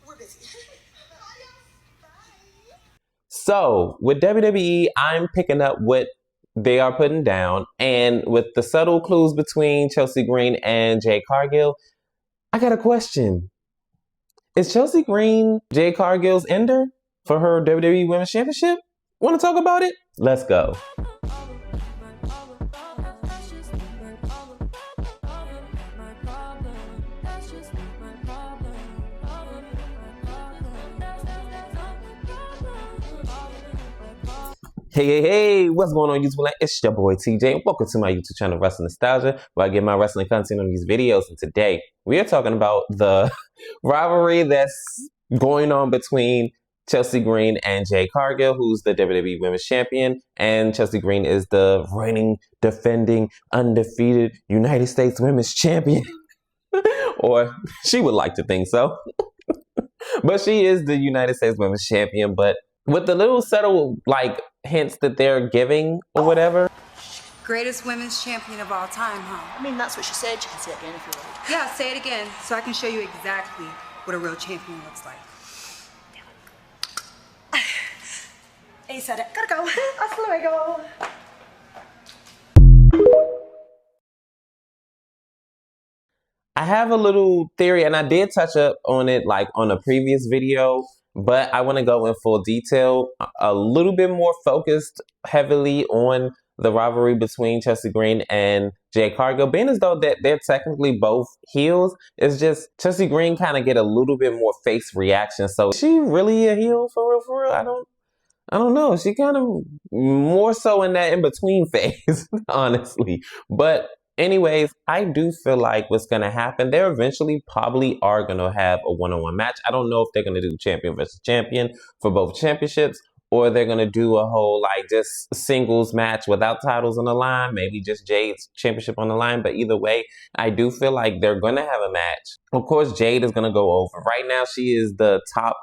We're busy. So with WWE, I'm picking up what they are putting down, and with the subtle clues between Chelsea Green and Jade Cargill, I got a question. Is Chelsea Green Jade Cargill's ender for her WWE Women's Championship? Want to talk about it? Let's go. Hey, what's going on YouTube land? It's your boy TJ and welcome to my YouTube channel Wrestling Nostalgia, where I get my wrestling content on these videos. And today we are talking about the rivalry that's going on between Chelsea Green and Jade Cargill, who's the WWE Women's Champion, and Chelsea Green is the reigning, defending, undefeated United States Women's Champion. Or she would like to think so. But she is the United States Women's Champion, but with the little subtle hints that they're giving or whatever. Greatest women's champion of all time, huh? I mean, that's what she said. You can say it again if you like. Yeah, say it again so I can show you exactly what a real champion looks like. He said it. Gotta go. Hasta luego. I have a little theory, and I did touch up on it on a previous video, but I want to go in full detail, a little bit more focused heavily on the rivalry between Chelsea Green and Jade Cargill, being as though that they're technically both heels. It's just Chelsea Green kind of get a little bit more face reaction. So is she really a heel for real? For real? I don't know. She kind of more so in that in-between phase, honestly. But anyways, I do feel like what's going to happen, they eventually probably are going to have a one-on-one match. I don't know if they're going to do champion versus champion for both championships, or they're going to do a whole just singles match without titles on the line, maybe just Jade's championship on the line. But either way, I do feel like they're going to have a match. Of course, Jade is going to go over. Right now, she is the top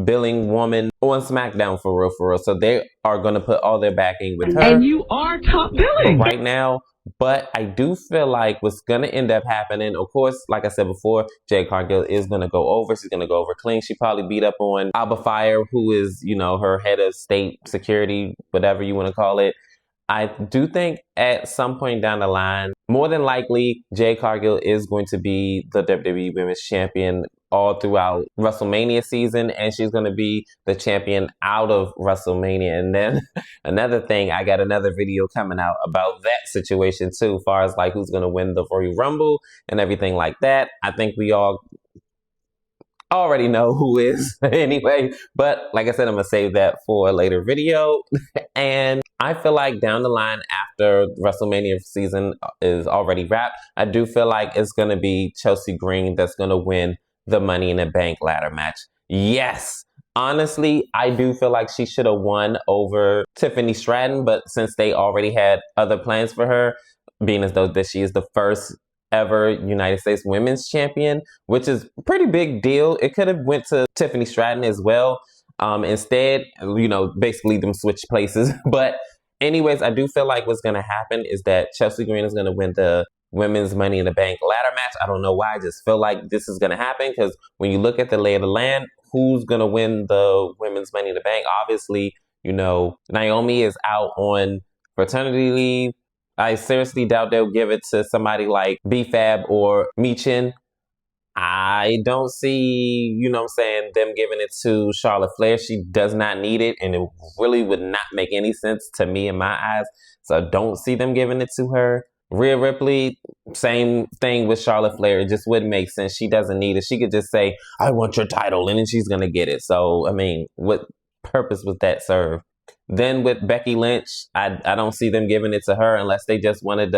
billing woman on SmackDown for real. So they are going to put all their backing with her. And you are top billing right now. But I do feel like what's going to end up happening, of course, like I said before, Jade Cargill is going to go over. She's going to go over clean. She probably beat up on Alba Fire, who is, her head of state security, whatever you want to call it. I do think at some point down the line, more than likely, Jade Cargill is going to be the WWE Women's Champion all throughout WrestleMania season, and she's going to be the champion out of WrestleMania. And then another thing, I got another video coming out about that situation too, as far as who's going to win the Royal Rumble and everything like that. I think we all already know who is anyway, but like I said, I'm gonna save that for a later video. And I feel like down the line, after WrestleMania season is already wrapped, I do feel like it's gonna be Chelsea Green that's gonna win the Money in the Bank ladder match. Yes, honestly, I do feel like she should have won over Tiffany Stratton, but since they already had other plans for her, being as though that she is the first ever United States Women's Champion, which is a pretty big deal. It could have went to Tiffany Stratton as well. Instead, basically them switch places. But anyways, I do feel like what's going to happen is that Chelsea Green is going to win the Women's Money in the Bank ladder match. I don't know why. I just feel like this is going to happen because when you look at the lay of the land, who's going to win the Women's Money in the Bank? Obviously, Naomi is out on paternity leave. I seriously doubt they'll give it to somebody like B-Fab or Michin. I don't see, them giving it to Charlotte Flair. She does not need it, and it really would not make any sense to me in my eyes. So I don't see them giving it to her. Rhea Ripley, same thing with Charlotte Flair. It just wouldn't make sense. She doesn't need it. She could just say, I want your title, and then she's going to get it. So, I mean, what purpose would that serve? Then with Becky Lynch, I don't see them giving it to her unless they just wanted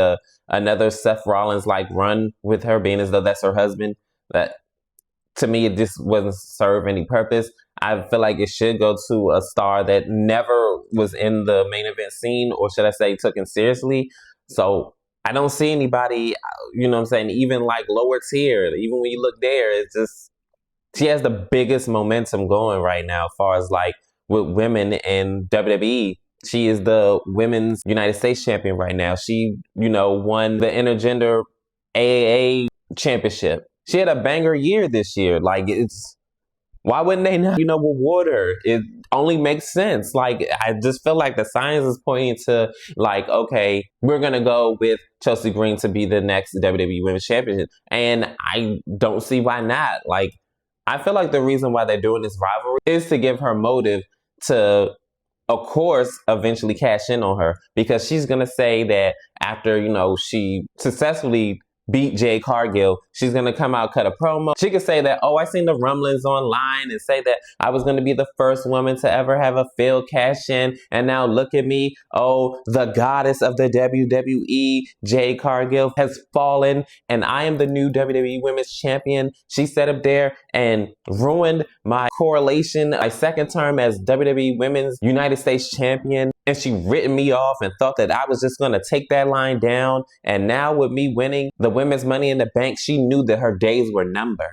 another Seth Rollins run with her, being as though that's her husband. That to me, it just wasn't serve any purpose. I feel like it should go to a star that never was in the main event scene, or should I say took it seriously. So I don't see anybody, even lower tier. Even when you look there, it's just, she has the biggest momentum going right now as far as with women in WWE. She is the women's United States champion right now. She, won the intergender AAA championship. She had a banger year this year. Like, why wouldn't they not, reward her? It only makes sense. Like, I just feel like the science is pointing to, like, okay, we're going to go with Chelsea Green to be the next WWE Women's Champion. And I don't see why not. Like, I feel like the reason why they're doing this rivalry is to give her motive to, of course, eventually cash in on her. Because she's going to say that after, she successfully beat Jade Cargill, she's going to come out, cut a promo. She could say that, oh, I seen the rumblings online and say that I was going to be the first woman to ever have a failed cash in. And now look at me. Oh, the goddess of the WWE, Jade Cargill, has fallen and I am the new WWE Women's Champion. She sat up there and ruined my correlation, my second term as WWE Women's United States Champion. And she written me off and thought that I was just going to take that line down. And now with me winning the Women's Money in the Bank, she knew that her days were numbered.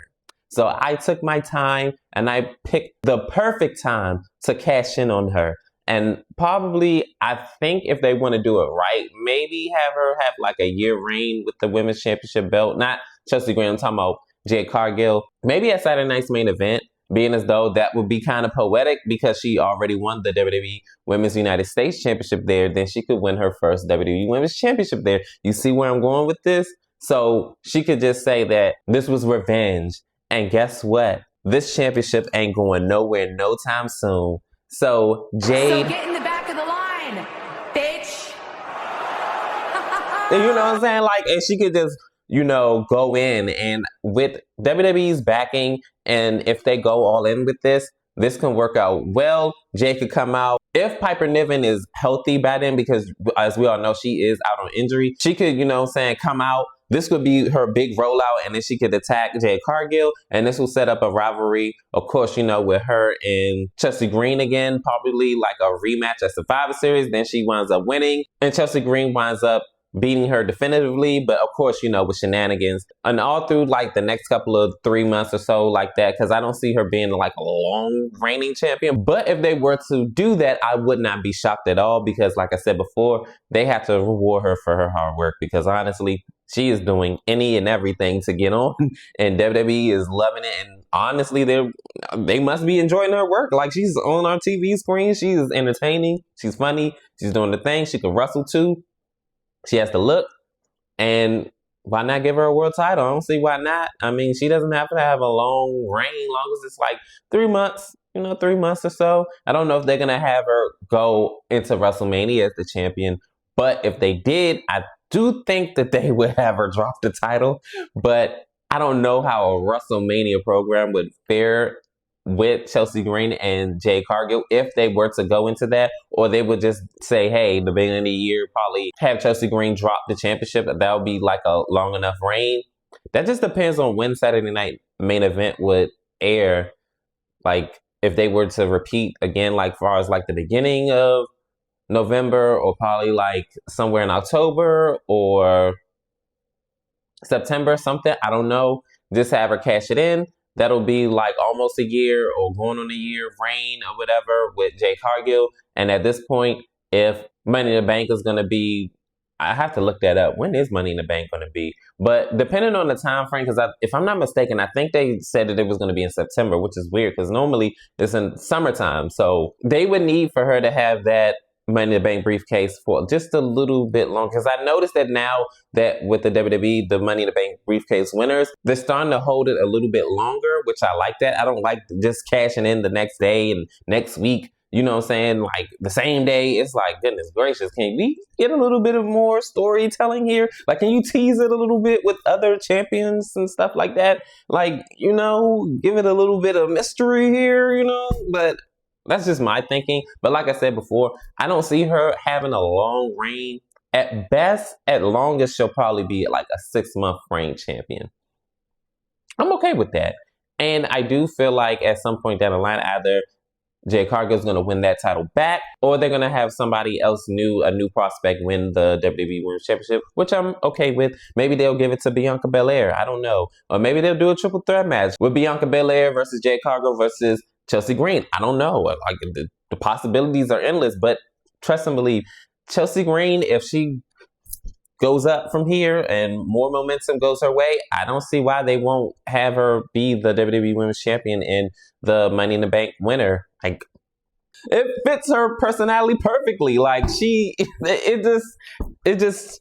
So I took my time and I picked the perfect time to cash in on her. And probably, I think if they want to do it right, maybe have her have like a year reign with the Women's Championship belt. Not Chelsea Green, I'm talking about Jade Cargill. Maybe at Saturday night's main event. Being as though that would be kind of poetic because she already won the WWE Women's United States Championship there. Then she could win her first WWE Women's Championship there. You see where I'm going with this? So she could just say that this was revenge. And guess what? This championship ain't going nowhere no time soon. So Jade... So get in the back of the line, bitch. You know what I'm saying? Like, and she could just... go in, and with WWE's backing, and if they go all in with this can work out well. Jay could come out. If Piper Niven is healthy by then, because as we all know, she is out on injury, she could, come out. This could be her big rollout, and then she could attack Jade Cargill, and this will set up a rivalry, of course, with her and Chelsea Green again, probably like a rematch at Survivor Series. Then she winds up winning, and Chelsea Green winds up beating her definitively, but of course, with shenanigans. And all through like the next couple of 3 months or so like that, because I don't see her being like a long reigning champion. But if they were to do that, I would not be shocked at all, because like I said before, they have to reward her for her hard work, because honestly, she is doing any and everything to get on, and WWE is loving it. And honestly, they must be enjoying her work. Like, she's on our TV screen, she is entertaining, she's funny, she's doing the thing, she can wrestle too. She has to look, and why not give her a world title? I don't see why not. I mean, she doesn't have to have a long reign, long as it's like 3 months, 3 months or so. I don't know if they're going to have her go into WrestleMania as the champion, but if they did, I do think that they would have her drop the title, but I don't know how a WrestleMania program would fare with Chelsea Green and Jade Cargill if they were to go into that, or they would just say, hey, the beginning of the year, probably have Chelsea Green drop the championship. That would be like a long enough reign. That just depends on when Saturday Night Main Event would air. Like, if they were to repeat again, like far as like the beginning of November, or probably like somewhere in October or September, something, I don't know. Just have her cash it in. That'll be like almost a year or going on a year reign or whatever with Jade Cargill. And at this point, if Money in the Bank is going to be, I have to look that up. When is Money in the Bank going to be? But depending on the time frame, because if I'm not mistaken, I think they said that it was going to be in September, which is weird because normally it's in summertime. So they would need for her to have that Money in the Bank briefcase for just a little bit longer, because I noticed that now that with the WWE, the Money in the Bank briefcase winners, they're starting to hold it a little bit longer, which I like that. I don't like just cashing in the next day and next week, you know what I'm saying, like the same day. It's like, goodness gracious, can we get a little bit of more storytelling here? Like, can you tease it a little bit with other champions and stuff like that? Like, give it a little bit of mystery here, but that's just my thinking. But like I said before, I don't see her having a long reign. At best, at longest, she'll probably be like a 6-month reign champion. I'm okay with that. And I do feel like at some point down the line, either Jade Cargill is going to win that title back, or they're going to have somebody else new, a new prospect, win the WWE Women's Championship, which I'm okay with. Maybe they'll give it to Bianca Belair. I don't know. Or maybe they'll do a triple threat match with Bianca Belair versus Jade Cargill versus Chelsea Green. I don't know. Like, the possibilities are endless, but trust and believe, Chelsea Green, if she goes up from here and more momentum goes her way, I don't see why they won't have her be the WWE Women's Champion and the Money in the Bank winner. Like, it fits her personality perfectly. Like, it just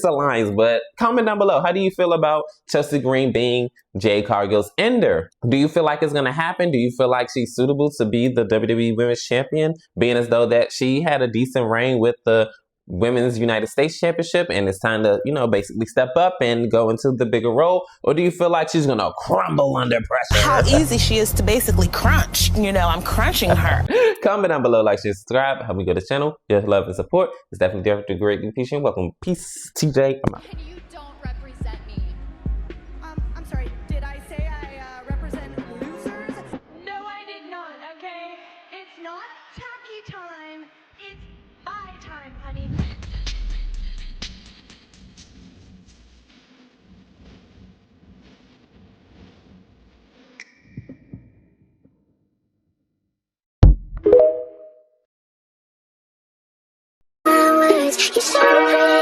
aligns. But comment down below, how do you feel about Chelsea Green being Jade Cargill's ender? Do you feel like it's gonna happen? Do you feel like she's suitable to be the WWE Women's Champion, being as though that she had a decent reign with the Women's United States Championship and it's time to, you know, basically step up and go into the bigger role? Or do you feel like she's gonna crumble under pressure? How easy she is to basically crunch. You know, I'm crunching her. Comment down below, like, share, subscribe, help me grow the channel. Your love and support is definitely definitely greatly appreciated. Welcome. Peace. TJ. I'm out. And you don't represent me. I'm sorry, did I say I represent losers? No, I did not, okay? It's not tacky time, it's my time, honey. You're so pretty.